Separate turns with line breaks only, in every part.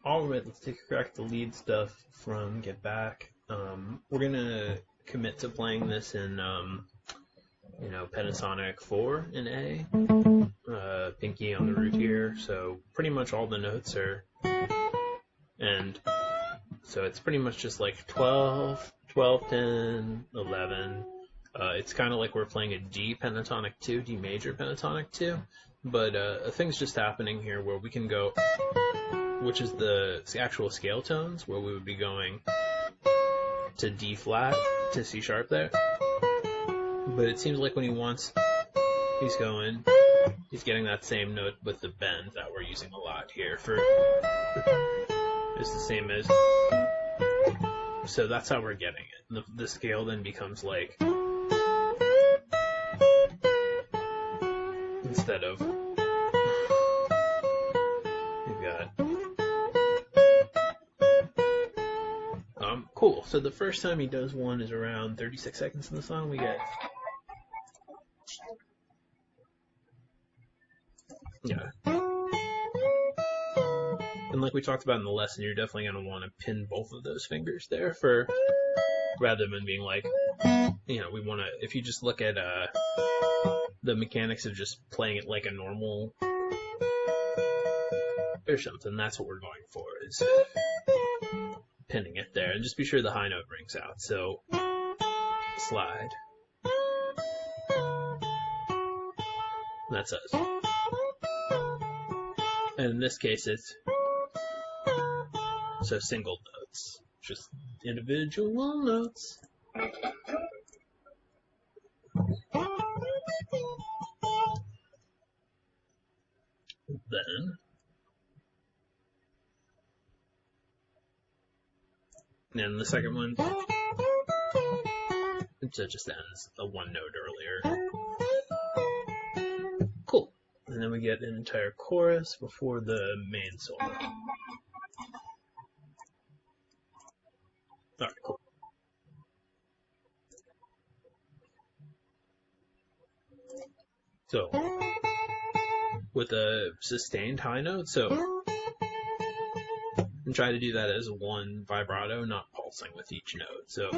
Alright, let's take a crack at the lead stuff from Get Back. We're gonna commit to playing this in, pentatonic 4 in A, pinky on the root here, so pretty much all the notes are, and so it's pretty much just like 12, 12, 10, 11. It's kind of like we're playing a D pentatonic 2, D major pentatonic 2, but a thing's just happening here where we can go, which is the actual scale tones, where we would be going to D flat to C sharp there. But it seems like when he wants, he's getting that same note with the bend that we're using a lot here for, it's the same as, so that's how we're getting it. The scale then becomes like, instead of, we've got, cool. So the first time he does one is around 36 seconds in the song. We get, yeah. And like we talked about in the lesson, you're definitely going to want to pin both of those fingers there for, rather than being like, we want to, if you just look at the mechanics of just playing it like a normal or something, that's what we're going for, is pinning it there. And just be sure the high note rings out. So, slide. That's us. And in this case, it's so single notes, just individual notes. Then the second one, it just ends a one note earlier. Cool. And then we get an entire chorus before the main solo. Alright, cool. So, with a sustained high note, so, and try to do that as one vibrato, not pulsing with each note. So,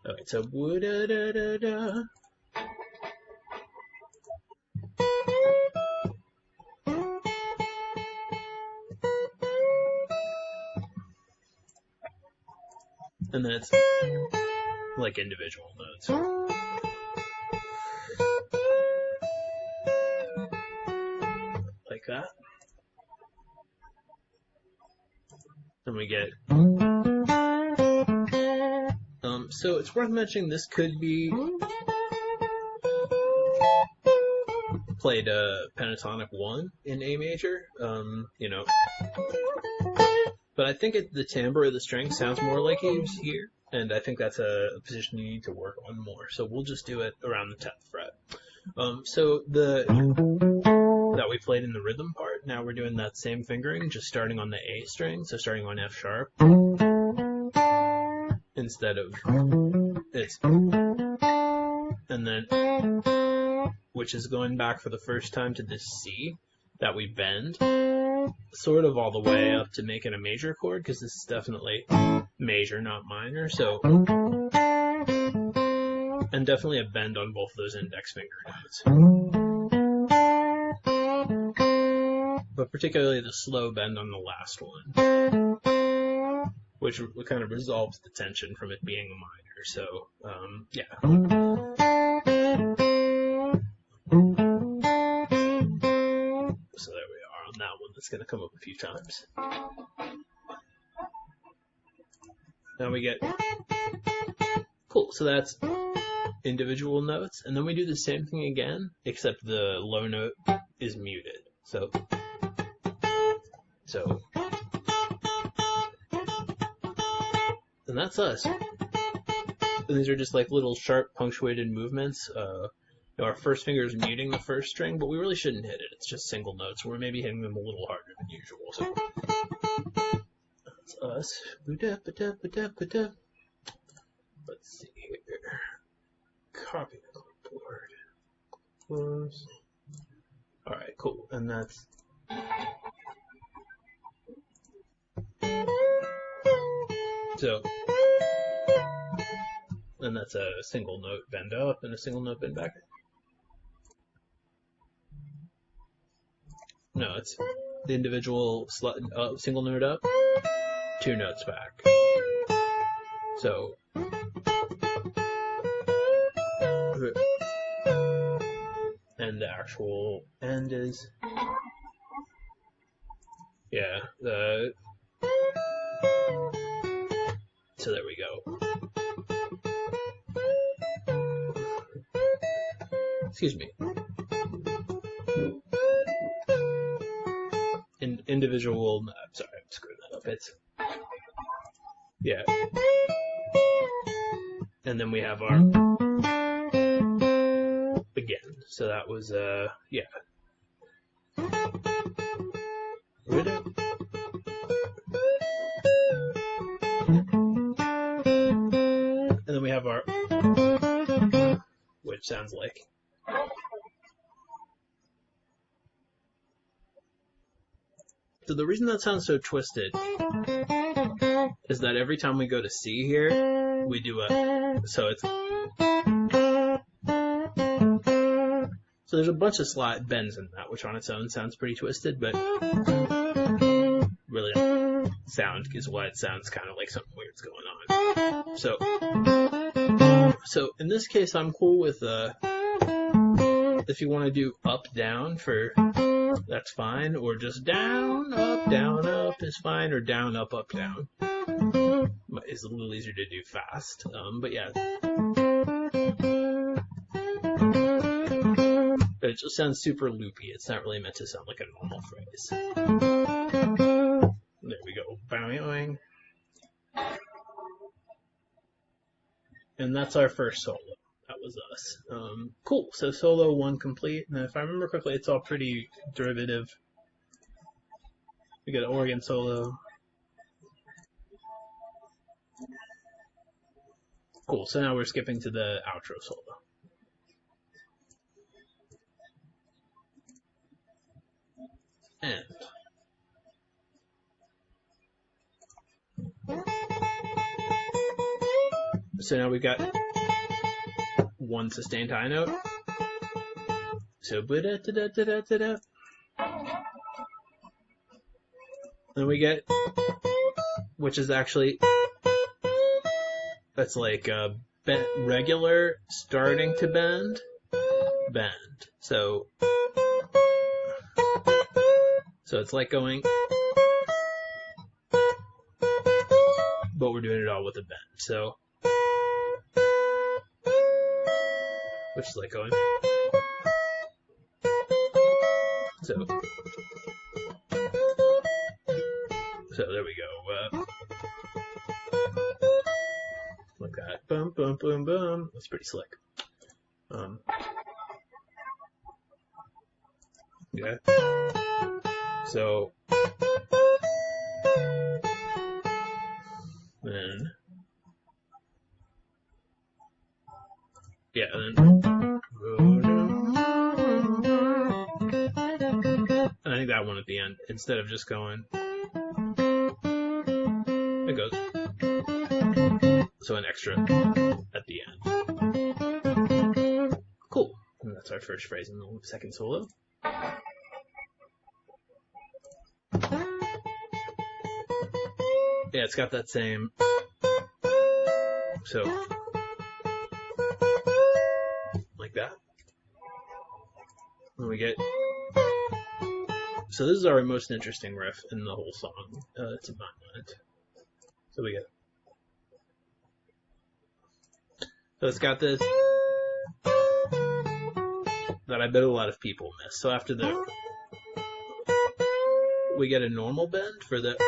okay, so woo-da-da-da-da. And then it's like individual notes. Like that. And we get, so it's worth mentioning this could be played pentatonic 1 in A major, but I think the timbre of the string sounds more like it's here, and I think that's a position you need to work on more, so we'll just do it around the 10th fret. So that we played in the rhythm part, now we're doing that same fingering, just starting on the A string, so starting on F sharp, instead of, it's, and then, which is going back for the first time to this C that we bend, sort of all the way up to make it a major chord, because this is definitely major, not minor, so, and definitely a bend on both those index finger notes. But particularly the slow bend on the last one, which kind of resolves the tension from it being a minor, so, yeah. So there we are on that one. That's going to come up a few times. Now we get, cool, so that's individual notes, and then we do the same thing again, except the low note is muted. So, and that's us. And these are just like little sharp punctuated movements. Our first finger is muting the first string, but we really shouldn't hit it. It's just single notes. We're maybe hitting them a little harder than usual. So that's us. Let's see here. Copy the clipboard. Close. Alright, cool. And that's So, and that's a single note bend up and a single note bend back. No, it's the individual single note up, 2 notes back. So, and the actual end is, yeah, so there we go. Excuse me. Individual, I'm sorry, I'm screwing that up. It's, yeah. And then we have our, again. So that was, yeah. And then we have our, which sounds like. So the reason that sounds so twisted is that every time we go to C here, we do a, so it's, so there's a bunch of slight bends in that, which on its own sounds pretty twisted, but really sound is why it sounds kind of like something weird's going on. So in this case, I'm cool with, if you want to do up, down for, that's fine, or just down, up is fine, or down, up, down. It's a little easier to do fast, but yeah. But it just sounds super loopy. It's not really meant to sound like a normal phrase. There we go. Boing. And that's our first solo. That was us. Cool. So solo 1 complete. And if I remember correctly, it's all pretty derivative. We got an organ solo. Cool. So now we're skipping to the outro solo. And so now we've got 1 sustained high note. So ba-da-da-da-da-da-da. Then we get, which is actually, that's like a regular starting to bend. So it's like going, but we're doing it all with a bend. So, which is like going, so there we go, like that, boom, boom, boom, boom. That's pretty slick. Yeah. So then, yeah, and then I think that one at the end, instead of just going, it goes, so an extra at the end. Cool. And that's our first phrase in the second solo. Yeah, it's got that same, so, like that. And we get, so this is our most interesting riff in the whole song, to my mind. So we get, so it's got this, that I bet a lot of people miss. So after the, we get a normal bend for the,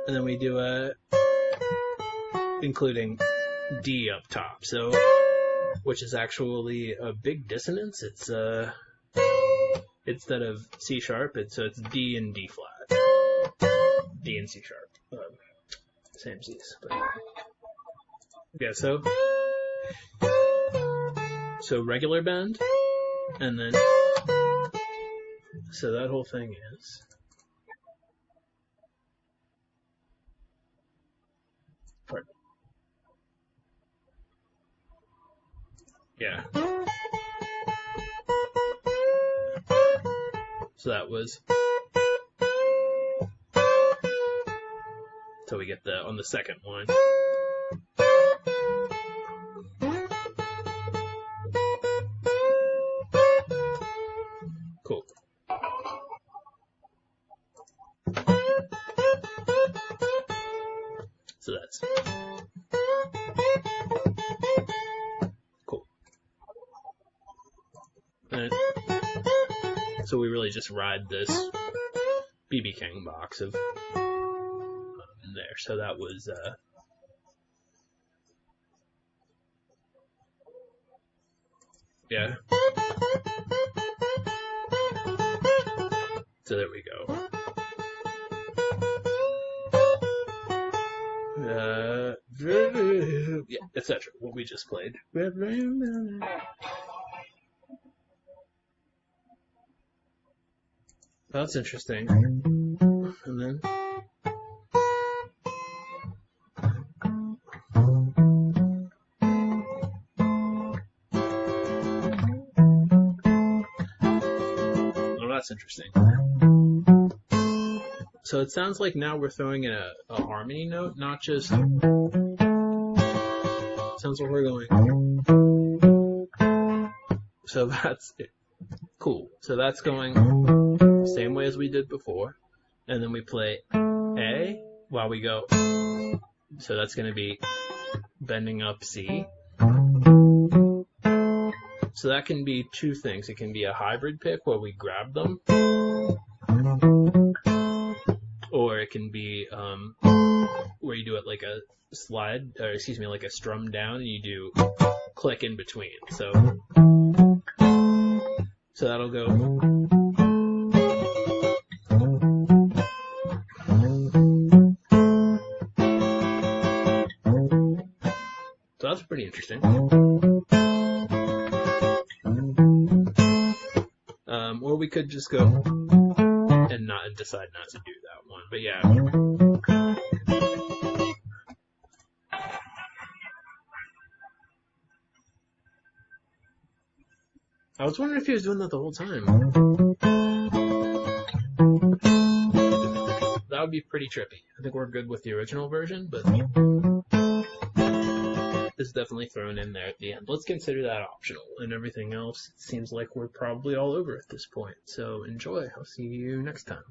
and then we do a, including D up top, so, which is actually a big dissonance. It's, instead of C sharp, so it's D and D flat. D and C sharp. Same C's. But yeah, so regular bend, and then, so that whole thing is, Yeah. So that was. So we get on the second one. Cool. So that's cool. And so we really just ride this BB King box of in there. So that was yeah. So there we go. Yeah, etc. What we just played. That's interesting. And then that's interesting. So it sounds like now we're throwing in a harmony note, not just. Sounds like we're going. So that's it. Cool. So that's going the same way as we did before. And then we play A while we go. So that's going to be bending up C. So that can be two things. It can be a hybrid pick where we grab them. Or it can be where you do it like a slide, or excuse me, like a strum down, and you do click in between. So that'll go. So that's pretty interesting. Or we could just go and decide not to do that one. But yeah. I was wondering if he was doing that the whole time. That would be pretty trippy. I think we're good with the original version, but this is definitely thrown in there at the end. Let's consider that optional, and everything else, it seems like we're probably all over at this point. So enjoy. I'll see you next time.